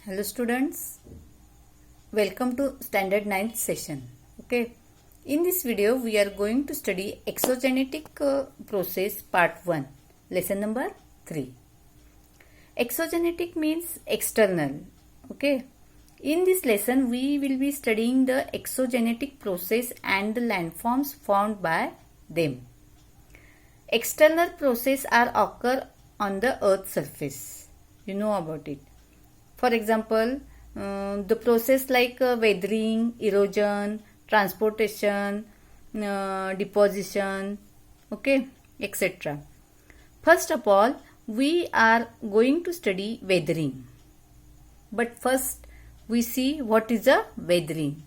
Hello students, welcome to standard 9th session. Okay, in this video we are going to study exogenetic process part 1, lesson number 3. Exogenetic means external. Okay, in this lesson we will be studying the exogenetic process and the landforms formed by them. External process are occur on the earth's surface. You know about it. For example, the process like weathering, erosion, transportation, deposition, okay, etc. First of all, we are going to study weathering. But first, we see what is a weathering.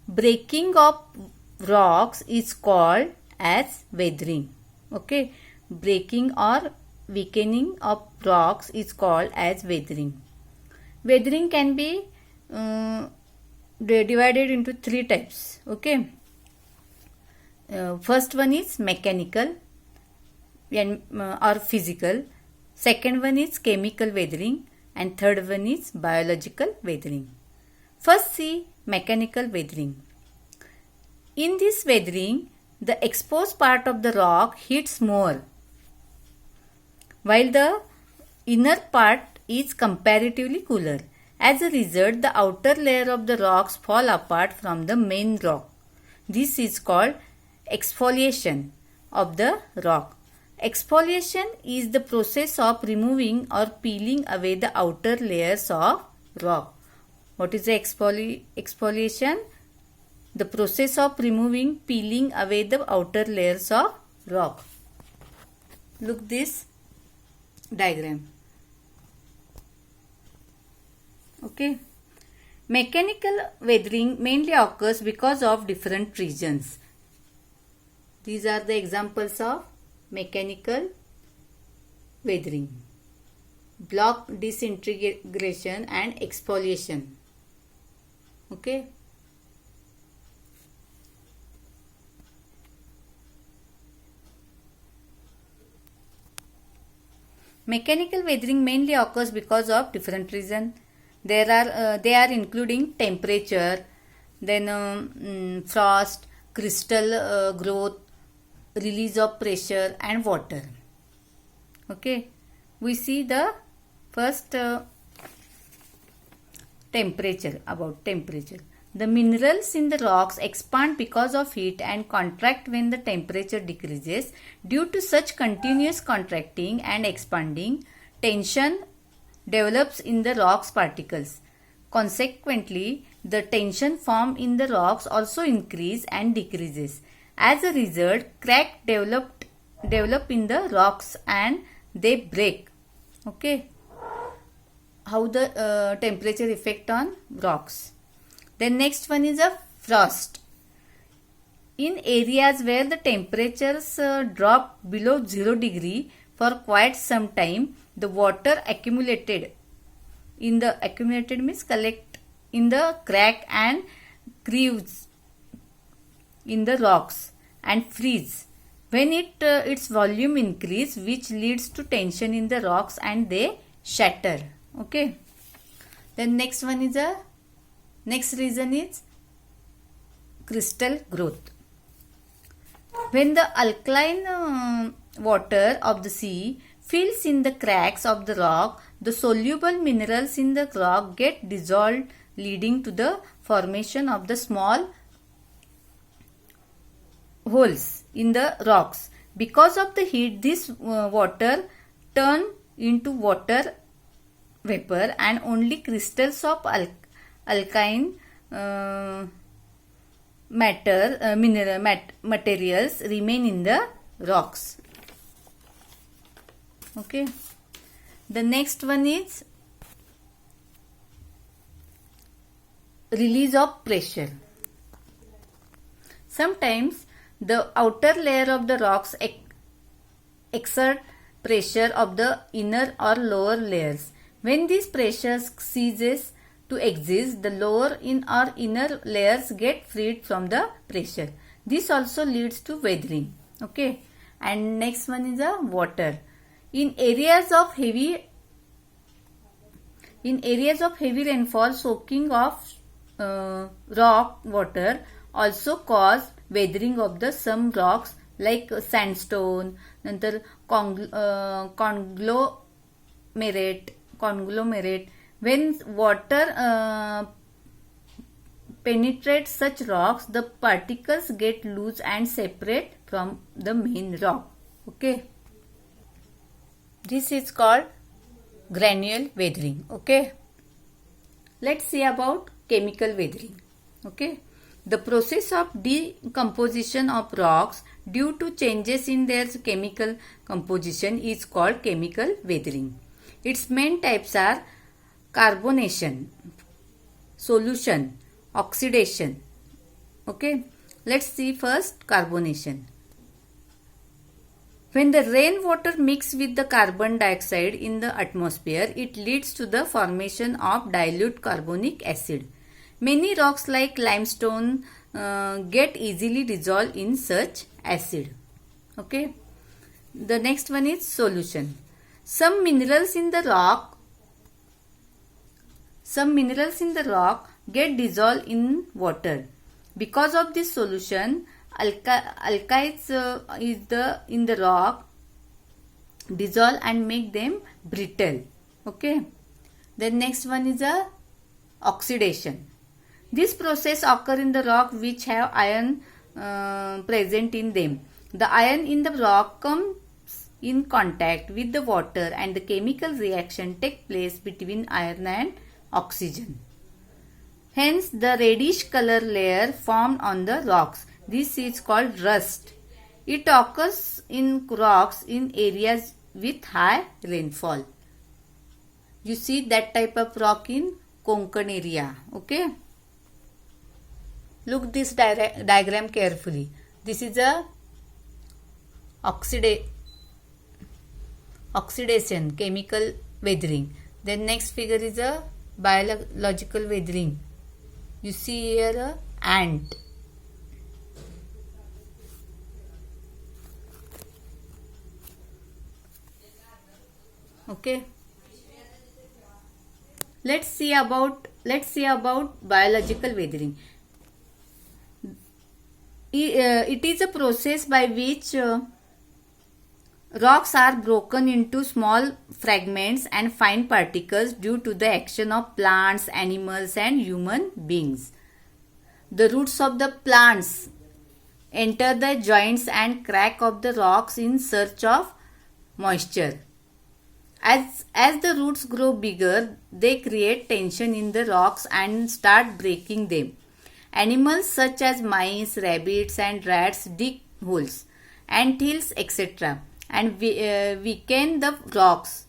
Breaking of rocks is called as weathering. Okay, breaking or weakening of rocks is called as weathering. Weathering can be divided into 3 types. Okay. First one is mechanical and or physical. Second one is chemical weathering, and third one is biological weathering. First, see mechanical weathering. In this weathering, the exposed part of the rock heats more, while the inner part is comparatively cooler. As a result, the outer layer of the rocks fall apart from the main rock. This is called exfoliation of the rock. Exfoliation is the process of removing or peeling away the outer layers of rock. What is the exfoliation? The process of removing, peeling away the outer layers of rock. Look this diagram. Okay. Mechanical weathering mainly occurs because of different reasons. These are the examples of mechanical weathering: block disintegration and exfoliation. Okay. Mechanical weathering mainly occurs because of different reasons. They are including temperature, then frost, crystal growth, release of pressure, and water. Okay, we see the first temperature. About temperature, the minerals in the rocks expand because of heat and contract when the temperature decreases. Due to such continuous contracting and expanding, tension develops in the rocks particles. Consequently, the tension formed in the rocks also increase and decreases. As a result, cracks develop in the rocks and they break. Okay. How the temperature effect on rocks. Then next one is a frost. In areas where the temperatures drop below 0 degree for quite some time, the water accumulated means collect in the crack and grooves in the rocks and freeze. When its volume increase, which leads to tension in the rocks and they shatter. Okay. Then next reason is crystal growth. When the alkaline water of the sea fills in the cracks of the rock, the soluble minerals in the rock get dissolved, leading to the formation of the small holes in the rocks. Because of the heat, this water turns into water vapor and only crystals of alkaline materials remain in the rocks. Okay. The next one is release of pressure. Sometimes the outer layer of the rocks exert pressure of the inner or lower layers. When this pressure ceases to exist, the lower or inner layers get freed from the pressure. This also leads to weathering. Okay. And next one is a water. In areas of heavy In areas of heavy rainfall, soaking of rock water also cause weathering of the some rocks like sandstone, नंतर conglomerate. When water penetrates such rocks, the particles get loose and separate from the main rock. Okay. This is called granular weathering. Okay. Let's see about chemical weathering. Okay. The process of decomposition of rocks due to changes in their chemical composition is called chemical weathering. Its main types are carbonation, solution, oxidation. Okay. Let's see first carbonation. When the rainwater mixes with the carbon dioxide in the atmosphere, it leads to the formation of dilute carbonic acid. Many rocks like limestone get easily dissolved in such acid. Okay. The next one is solution. Some minerals in the rock get dissolved in water. Because of this solution, alkalis in the rock dissolve and make them brittle. Okay. The next one is a oxidation. This process occurs in the rock which have iron present in them. The iron in the rock comes in contact with the water and the chemical reaction takes place between iron and oxygen. Hence, the reddish color layer formed on the rocks. This is called rust. It occurs in rocks in areas with high rainfall. You see that type of rock in Konkan area. Okay. Look this diagram carefully. This is a oxidation, chemical weathering. Then next figure is a biological weathering. You see here a ant. Okay. Let's see about biological weathering. It is a process by which rocks are broken into small fragments and fine particles due to the action of plants, animals and human beings. The roots of the plants enter the joints and crack of the rocks in search of moisture. As the roots grow bigger, they create tension in the rocks and start breaking them. Animals such as mice, rabbits and rats dig holes, ants, etc. and weaken the rocks,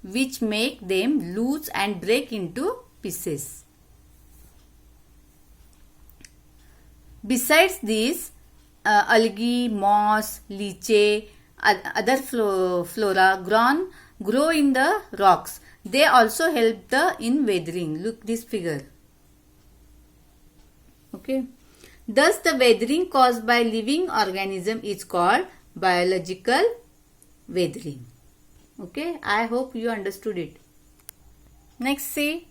which make them loose and break into pieces. Besides this, algae, moss, liche, other flora grow in the rocks. They also help in weathering. Look this figure. Okay. Thus, the weathering caused by living organism is called biological weathering. Okay. I hope you understood it. Next, see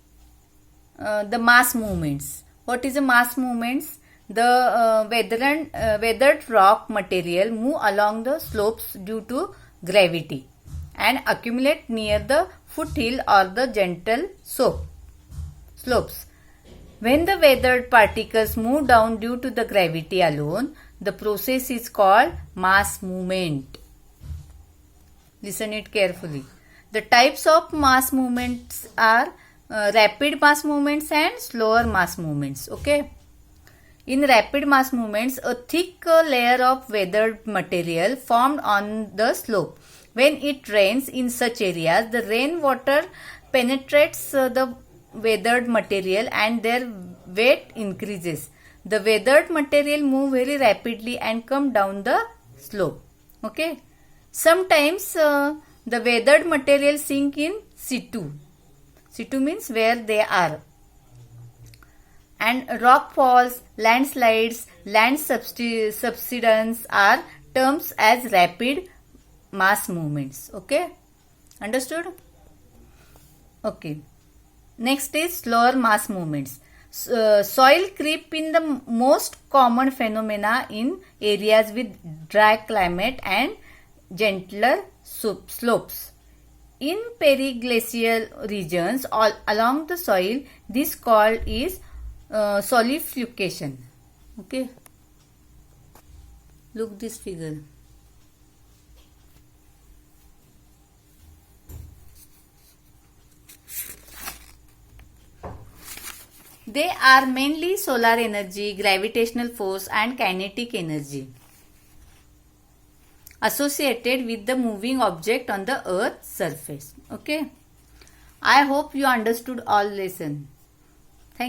the mass movements. What is a mass movements? The weathered rock material move along the slopes due to gravity and accumulate near the foothill or the gentle slopes. When the weathered particles move down due to the gravity alone, the process is called mass movement. Listen it carefully. The types of mass movements are rapid mass movements and slower mass movements. Okay. In rapid mass movements, a thick layer of weathered material formed on the slope. When it rains in such areas, the rainwater penetrates the weathered material and their weight increases. The weathered material move very rapidly and come down the slope. Okay. Sometimes the weathered material sink in situ. Situ means where they are. And rock falls, landslides, land subsidence are terms as rapid mass movements. Okay. Understood? Okay. Next is slower mass movements. Soil creep in the most common phenomena in areas with dry climate and gentler slopes. In periglacial regions along the soil, this called is solidification. Okay. Look this figure. They are mainly solar energy, gravitational force and kinetic energy associated with the moving object on the earth's surface. Okay. I hope you understood all lesson.